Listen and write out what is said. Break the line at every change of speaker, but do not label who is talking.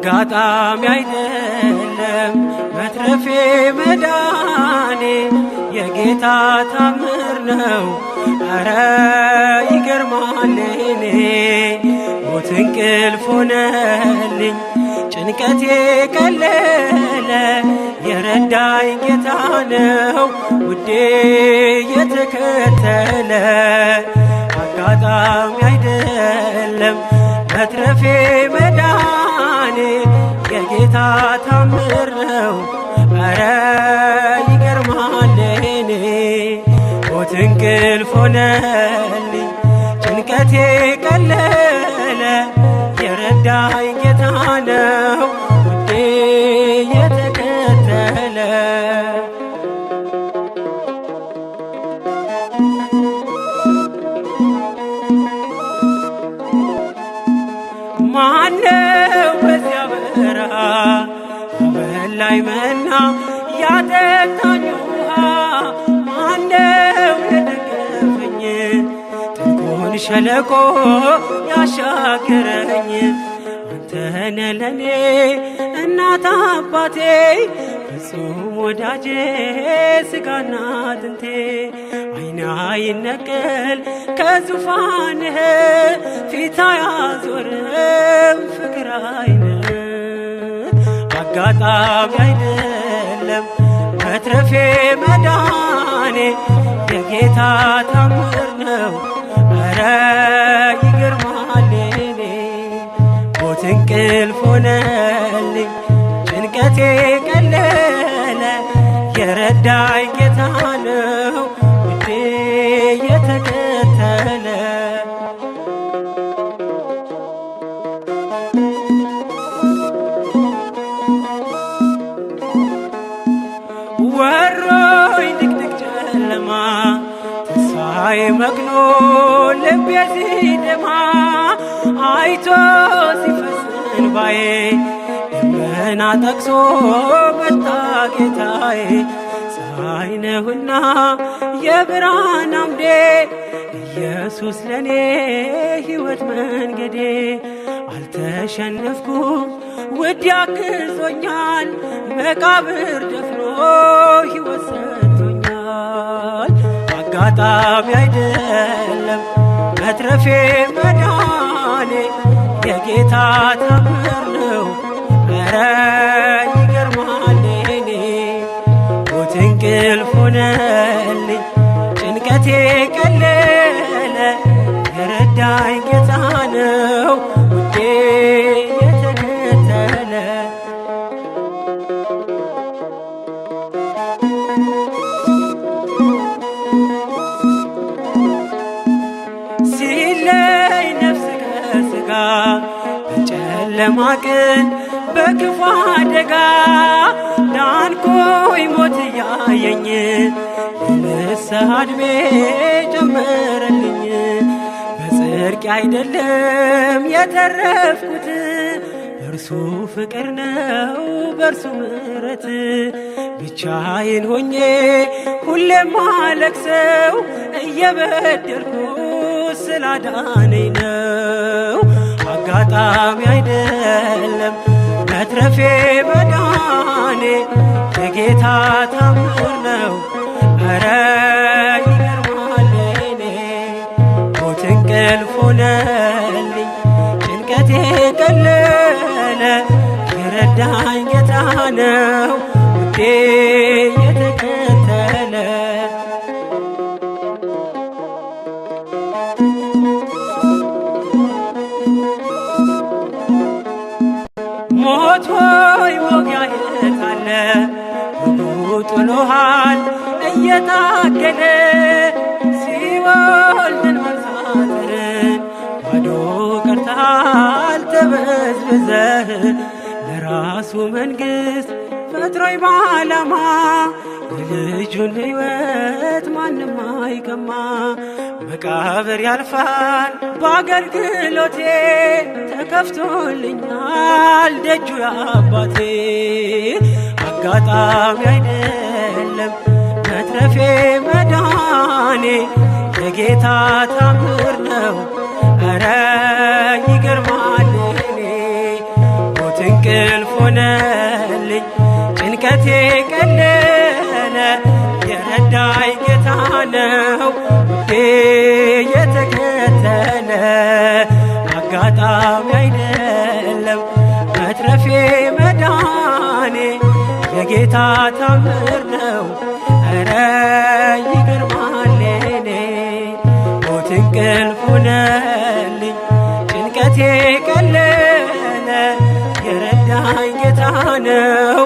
አጋጣሚ አይደለም መትረፌ መዳኔ የጌታ ታምር ነው። ኧረ ይገርማል እኔ ሞት እንቅልፍ ሆነልኝ ጭንቀቴ ቀለለ የረዳኝ ጌታ ነው ውዴ የተከተለ። አጋጣሚ አይደለም መትረፌ መዳኔ የጌታ ታምር ነው። ኧረ ይገርማል እኔ ሞት እንቅልፍ ሆነልኝ ጭንቀቴ ቀለለ የረዳኝ ጌታ ነው ውዴ የተከተለ። ማነው በዚያ በረሃ አበላኝ መና ያጠጣኝ ውሃ? ማነው የደገፈኝ ጥልቁን ሸለቆ ያሻገረኝ? አንተነ ለኔ እናት አባቴ ፍጹም ወዳጄ ስጋና አጥንቴ። አይና ይነቀል ከዙፋንህ ፊት አያዞርም ፍቅር አይንህ። አጋጣሚ አይደለም መትረፌ መዳኔ የጌታ ታምር ነው። ኧረ ይገርማል እኔ ሞት እንቅልፍ ሆነልኝ ጭንቀቴ ቀለለ የረዳኝ ጌታ ነው ውዴ የተከተለ። ወሮኝ ድቅድቅ ጨለማ ተስፋዬ መክኖ ልቤ ሲደማ አይቶ ሲፈስ እንባዬ ደመና ጠቅሶ መጣ ጌታዬ። ፀሐይ ነህና የብርሃን አምዴ ኢየሱስ ለኔ ሕይወት መንገዴ። አልተሸነፍኩም ውድ ያግዞኛል መቃብር ደፍኖ ሕይወት ሰጥቶኛል። አጋጣሚ አይደለም መትረፌ መዳኔ የጌታ ታምር ነው። ኧረ ይገርማል እኔ ሞት እንቅልፍ ሆነልኝ ጭንቀቴ ቀለለ የረዳኝ ጌታ ነው ውዴ የተከተለ። ሲለይ ነፍስ ከሥጋ በጨለማ ቀን በክፉ አደጋ ዳንኩኝ ሞት እያየኝ የንስሐ ዕድሜ ጨመረልኝ። በጽድቅ አይደለም የተረፍኩት በእርሱ ፍቅር ነው በእርሱ ምሕረት። ብቻዬን ሆኜ ሁሌም አለቅሰው እየበደልኩ ስላዳነኝ ነው። አጋጣሚ አይደለም መትረፌ መዳኔ የጌታ ታምር ነው። ኧረ ይገርማል እኔ ሞት እንቅልፍ ሆነልኝ ጭንቀቴ ቀለለ የረዳኝ ጌታ ነው ውዴ የተከተለ። ሞት ሆይ ሞጊያህ የታለ ጥሎሃል እየታገለ ሲኦል ድል መንሳትን ባዶ ቀርተሃል ተበዝብዘህ። ለራሱ መንግሥት ፈጥሮኝ በዓላማ የልጁን ሕይወት ማንም አይቀማ። መቃብር ያልፋል በአገልግሎቴ ተከፍቶልኛል ደጁ የአባቴ። አጋጣሚ አይደለም መትረፌ መዳኔ የጌታ ታምር ነው። ኧረ ይገርማል እኔ ሞት እንቅልፍ ነው ውዴ የተከተለ አጋጣሚ አይደለም መትረፌ መዳኔ የጌታ ታምር ነው። ኧረ ይገርማል የኔ ሞት እንቅልፍ ሆነልኝ ጭንቀቴ ቀለለ የረዳኝ ጌታ ነው